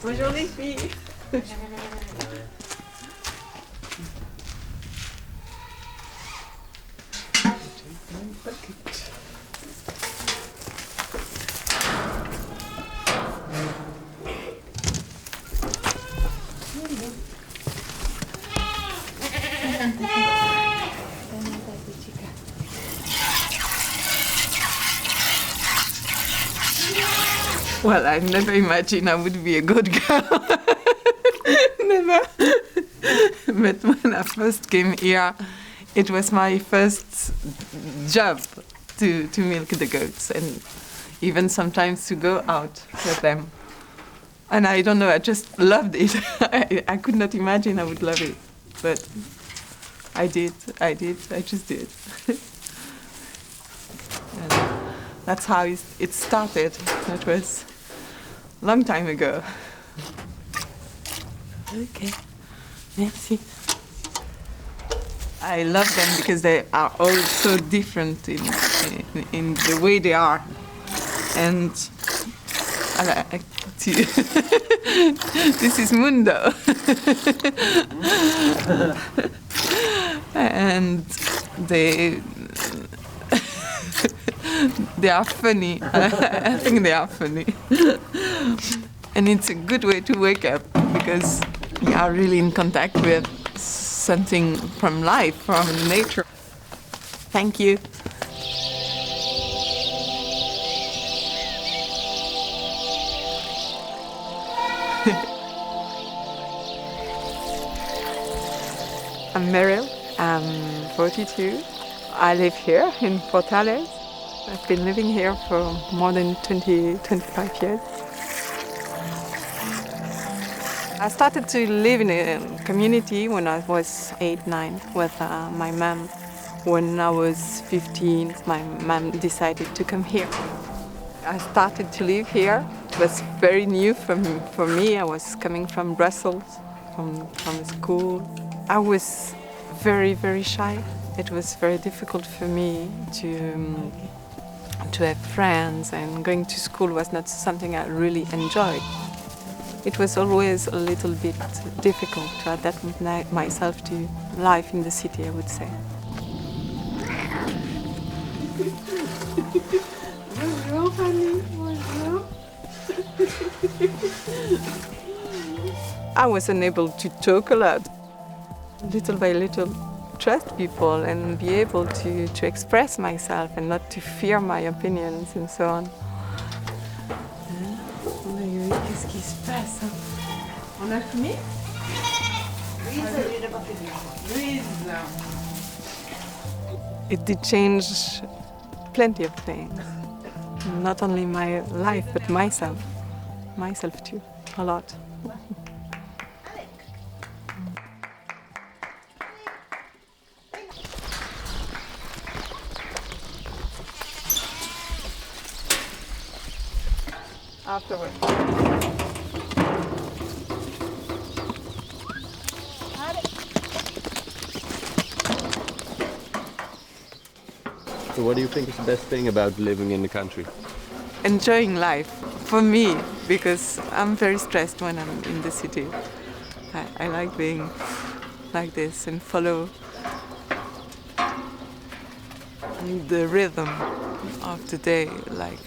Bonjour les filles. Well, I never imagined I would be a good girl. Never. But when I first came here, it was my first job to milk the goats and even sometimes to go out with them. And I don't know, I just loved it. I could not imagine I would love it. But I just did. And that's how it started. It was a long time ago. Okay, merci. I love them because they are all so different in the way they are. And I like to this is Mundo. And they are funny. I think they are funny. And it's a good way to wake up because you are really in contact with something from life, from nature. Thank you. I'm Meryl. I'm 42. I live here in Portales. I've been living here for more than 25 years. I started to live in a community when I was 8, 9 with my mom. When I was 15, my mom decided to come here. I started to live here. It was very new for me. I was coming from Brussels, from school. I was very, very shy. It was very difficult for me to have friends, and going to school was not something I really enjoyed. It was always a little bit difficult to adapt myself to life in the city, I would say. Bonjour, honey. Bonjour. I was unable to talk a lot. Little by little, trust people and be able to express myself and not to fear my opinions and so on. Qu'est-ce qui se passe? On a fini? It did change plenty of things. Not only my life, but myself. Myself too, a lot. Afterwards. So what do you think is the best thing about living in the country? Enjoying life, for me, because I'm very stressed when I'm in the city. I like being like this and follow the rhythm of the day, like,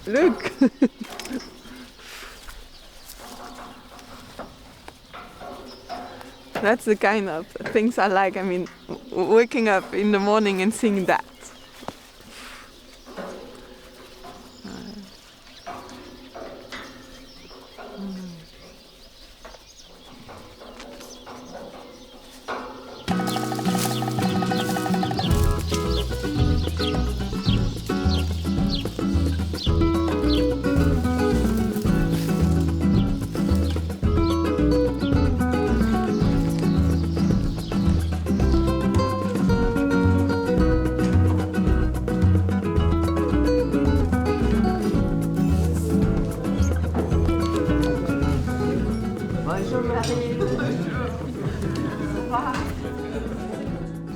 look! That's the kind of things I like. I mean, waking up in the morning and seeing that.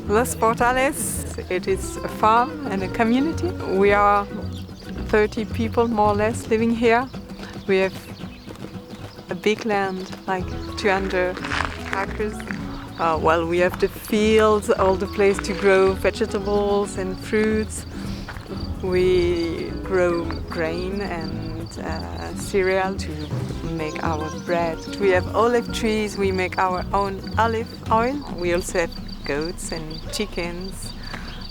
Los Portales, it is a farm and a community. We are 30 people more or less living here. We have a big land, like 200 acres. Well, we have the fields, all the place to grow vegetables and fruits. We grow grain and cereal to make our bread. We have olive trees, we make our own olive oil. We also have goats and chickens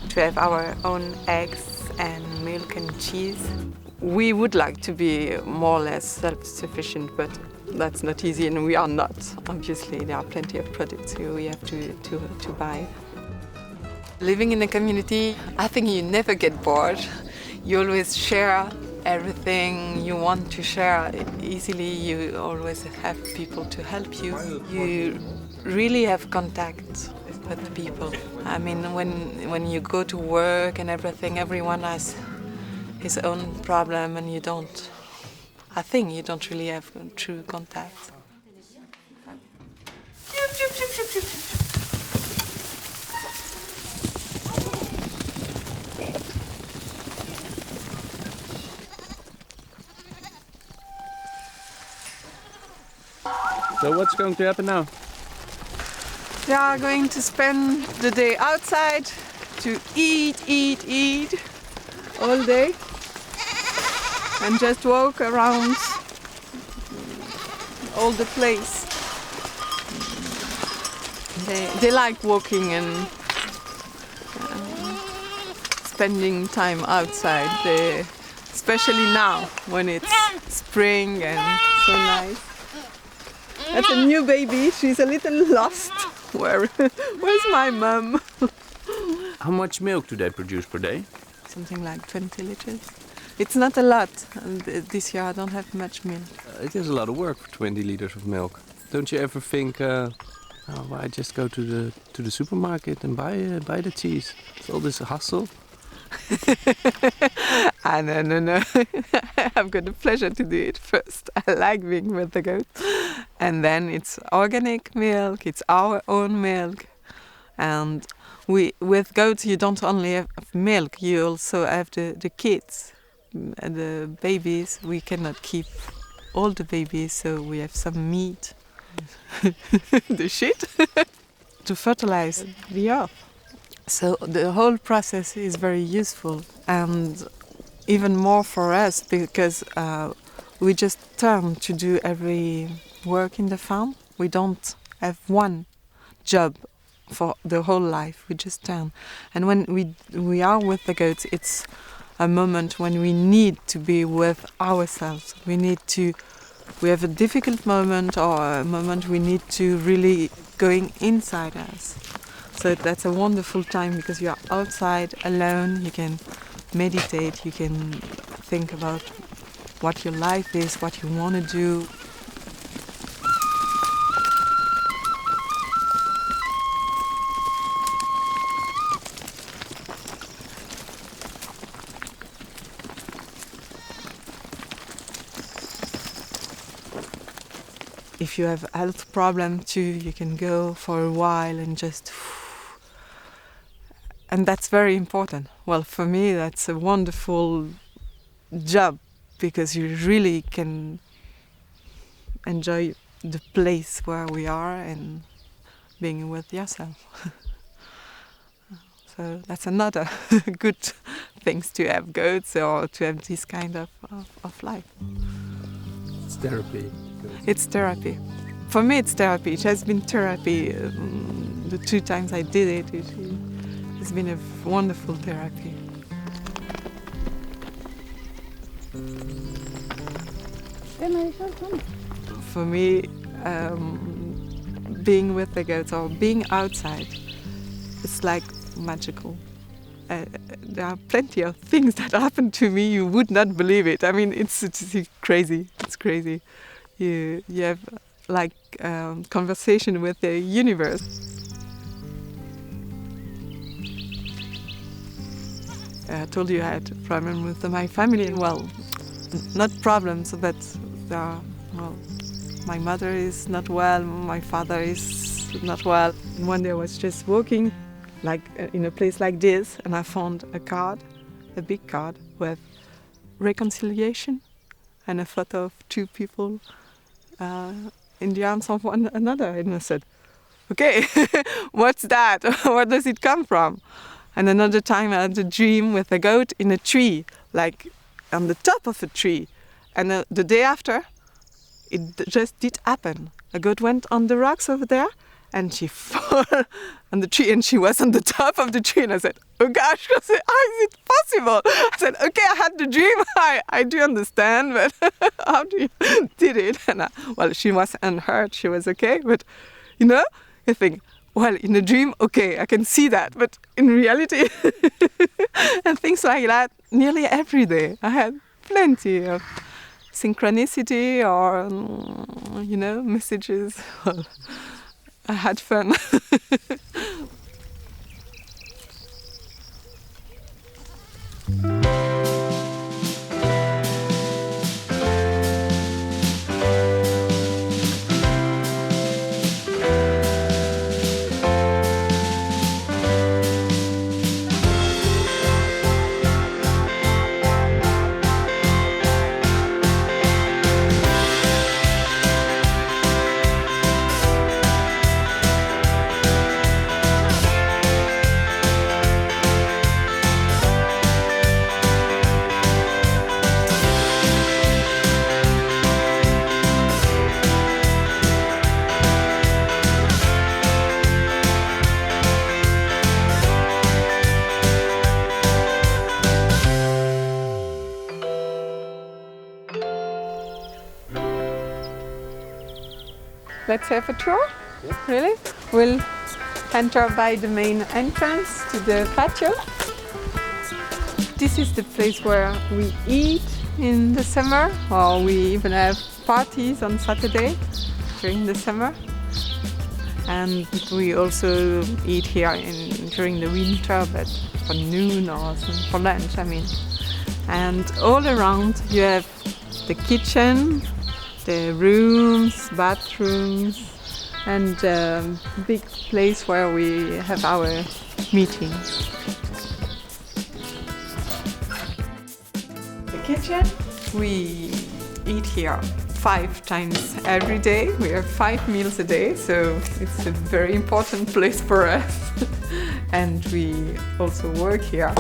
to have our own eggs and milk and cheese. We would like to be more or less self-sufficient, but that's not easy, and we are not. Obviously, there are plenty of products we have to buy. Living in a community, I think you never get bored. You always share everything you want to share easily. You always have people to help you. You really have contact with people. I mean, when you go to work and everything, everyone has his own problem, and I think you don't really have true contact. So what's going to happen now? We are going to spend the day outside to eat all day and just walk around all the place. They like walking and spending time outside, especially now when it's spring and so nice. That's a new baby. She's a little lost. Where's my mum? How much milk do they produce per day? Something like 20 liters. It's not a lot. And this year I don't have much milk. It is a lot of work for 20 liters of milk. Don't you ever think, I just go to the supermarket and buy the cheese? It's all this hassle. No. I've got the pleasure to do it first. I like being with the goats. And then it's organic milk, it's our own milk. And with goats you don't only have milk, you also have the kids, the babies. We cannot keep all the babies, so we have some meat. The shit to fertilize the earth. So the whole process is very useful, and even more for us because we just turn to do every work in the farm. We don't have one job for the whole life. We just turn. And when we are with the goats, it's a moment when we need to be with ourselves. We have a difficult moment or a moment we need to really going inside us. So that's a wonderful time because you are outside alone, you can meditate, you can think about what your life is, what you want to do. If you have a health problem too, you can go for a while and just... And that's very important. Well, for me, that's a wonderful job because you really can enjoy the place where we are and being with yourself. So that's another good things to have goats or to have this kind of life. It's therapy. It's therapy. For me, it's therapy. It has been therapy. The 2 times I did it, it's been a wonderful therapy. For me, being with the goats or being outside, it's like magical. There are plenty of things that happen to me. You would not believe it. I mean, it's crazy. It's crazy. You have like conversation with the universe. I told you I had a problem with my family, and well, not problems, but my mother is not well, my father is not well. And one day I was just walking, like in a place like this, and I found a card, a big card with reconciliation, and a photo of 2 people in the arms of one another. And I said, okay, what's that? Where does it come from? And another time I had a dream with a goat in a tree, like on the top of a tree. And the day after, just did happen. A goat went on the rocks over there, and she fell on the tree, and she was on the top of the tree. And I said, oh gosh, I said, how is it possible? I said, okay, I had the dream, I do understand, but how do you did it? And well, she was unhurt, she was okay, but you think, well, in a dream, okay, I can see that, but in reality, and things like that, nearly every day, I had plenty of synchronicity or, messages. Well, I had fun. Let's have a tour? Yeah. Really? We'll enter by the main entrance to the patio. This is the place where we eat in the summer, or we even have parties on Saturday during the summer. And we also eat here during the winter, but for noon or for lunch, And all around you have the kitchen, the rooms, bathrooms, and a big place where we have our meetings. The kitchen, we eat here 5 times every day. We have 5 meals a day, so it's a very important place for us. And we also work here.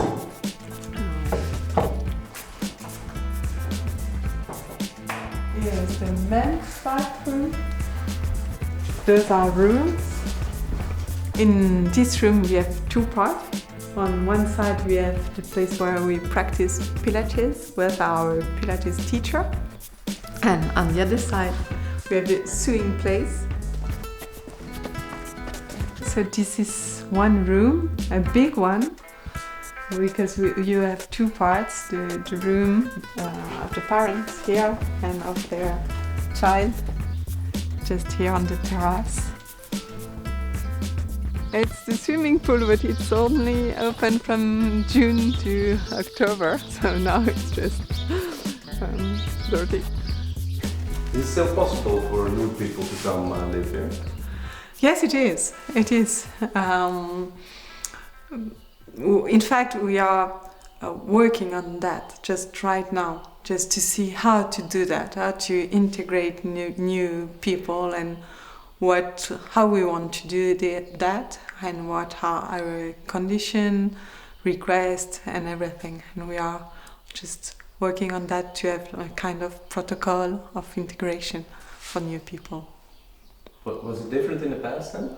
Here's the men's bathroom. Those are rooms. In this room we have 2 parts. On one side we have the place where we practice Pilates with our Pilates teacher. And on the other side we have the sewing place. So this is one room, a big one, because you have 2 parts, the room of the parents here and of their child, just here on the terrace. It's the swimming pool, but it's only open from June to October, so now it's just dirty. Is it still possible for new people to come live here? Yes, it is. It is. In fact, we are working on that just right now, just to see how to do that, how to integrate new people and how we want to do that, and what are our condition, request, and everything. And we are just working on that to have a kind of protocol of integration for new people. But was it different in the past then?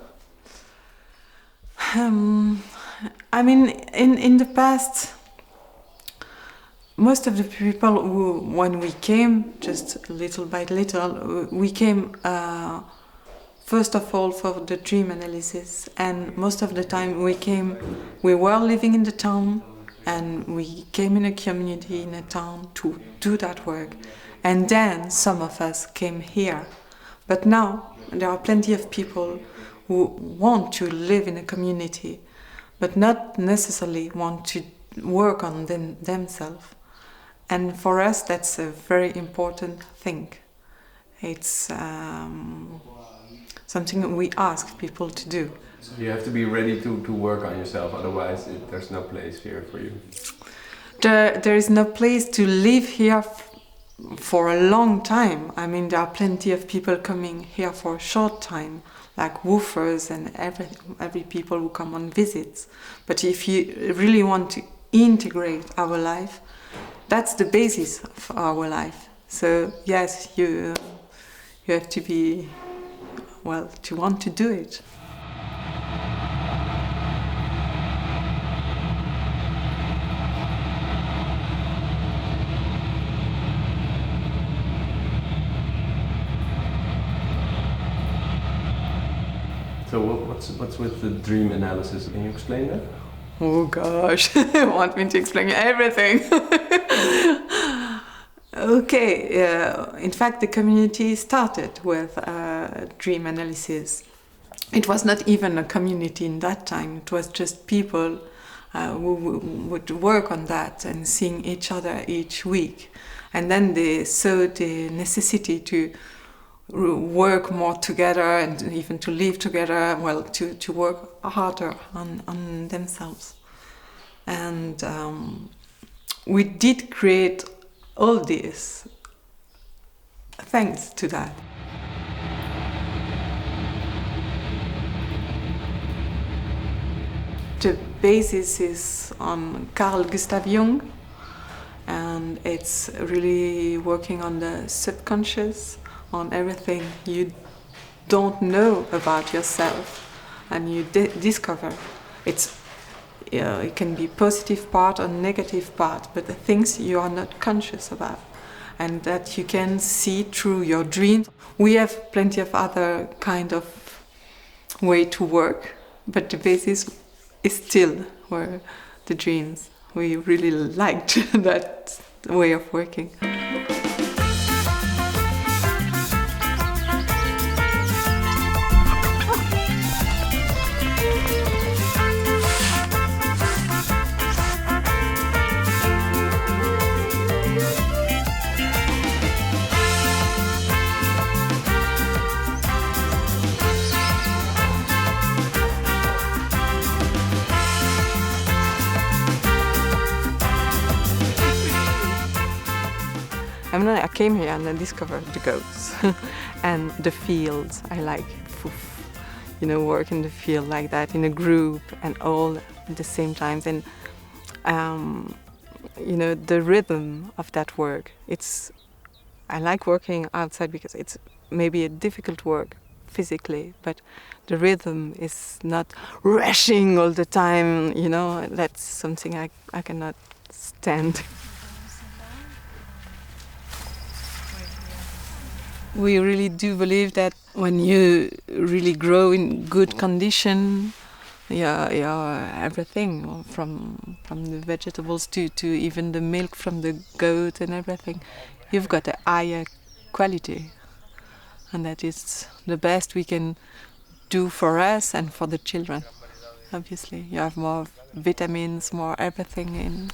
In the past, most of the people when we came, just little by little, we came first of all for the dream analysis, and most of the time we were living in the town, and we came in a community in a town to do that work, and then some of us came here. But now there are plenty of people who want to live in a community, but not necessarily want to work on themselves. And for us, that's a very important thing. It's something we ask people to do. So you have to be ready to work on yourself, otherwise there's no place here for you. There is no place to live here for a long time. I mean, there are plenty of people coming here for a short time, like woofers and every people who come on visits. But if you really want to integrate our life, that's the basis of our life. So yes, you have to be, well, to want to do it. So what's with the dream analysis? Can you explain that? Oh gosh, you want me to explain everything? Okay, in fact the community started with dream analysis. It was not even a community in that time, it was just people who would work on that and seeing each other each week. And then they saw the necessity to work more together and even to live together, well, to work harder on themselves. And we did create all this thanks to that. The basis is on Carl Gustav Jung, and it's really working on the subconscious, on everything you don't know about yourself and you discover. It can be positive part or negative part, but the things you are not conscious about and that you can see through your dreams. We have plenty of other kind of way to work, but the basis is still where the dreams. We really liked that way of working. I came here and I discovered the goats and the fields. I like, work in the field like that in a group and all at the same time. And the rhythm of that work. I like working outside because it's maybe a difficult work physically, but the rhythm is not rushing all the time. That's something I cannot stand. We really do believe that when you really grow in good condition, everything from the vegetables to even the milk from the goat and everything, you've got a higher quality, and that is the best we can do for us and for the children. Obviously, you have more vitamins, more everything in.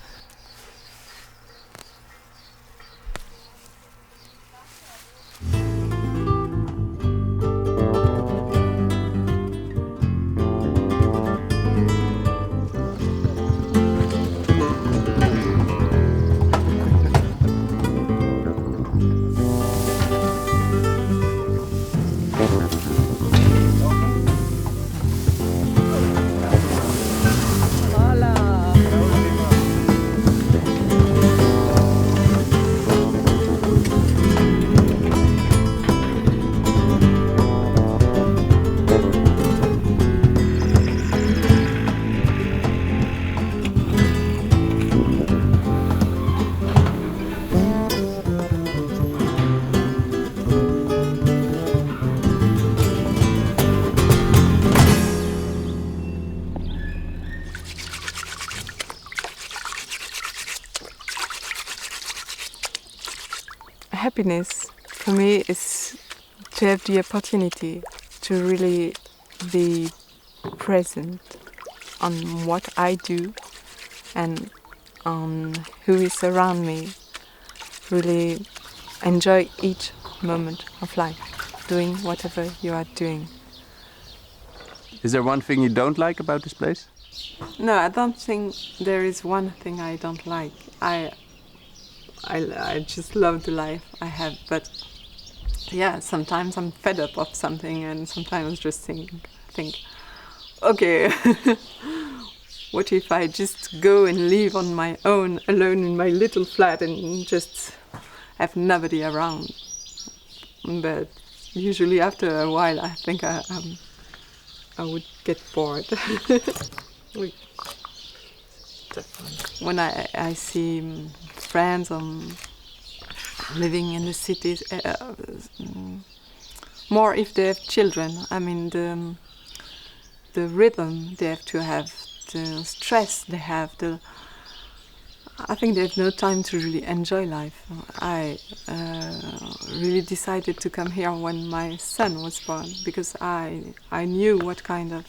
Happiness for me is to have the opportunity to really be present on what I do and on who is around me. Really enjoy each moment of life, doing whatever you are doing. Is there one thing you don't like about this place? No, I don't think there is one thing I don't like. I just love the life I have, but yeah, sometimes I'm fed up of something, and sometimes just think, okay, what if I just go and live on my own, alone in my little flat, and just have nobody around? But usually after a while, I think I would get bored. Oui. When I see friends living in the cities, more if they have children, I mean the rhythm they have to have, the stress they have, I think they have no time to really enjoy life. I really decided to come here when my son was born, because I knew what kind of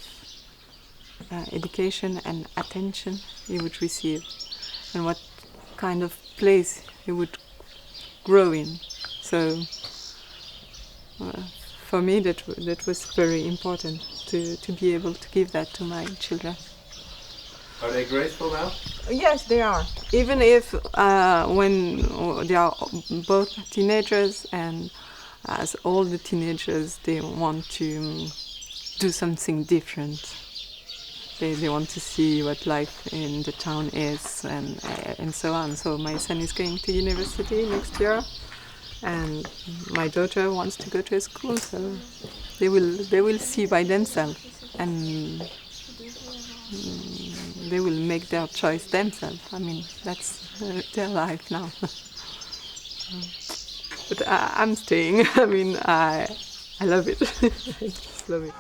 education and attention he would receive, and what kind of place he would grow in. So for me that was very important to be able to give that to my children. Are they grateful now? Yes, they are. Even if when they are both teenagers, and as all the teenagers, they want to do something different. They want to see what life in the town is, and so on. So my son is going to university next year, and my daughter wants to go to a school. So they will see by themselves, and they will make their choice themselves. I mean, that's their life now. But I'm staying. I mean, I love it. I just love it.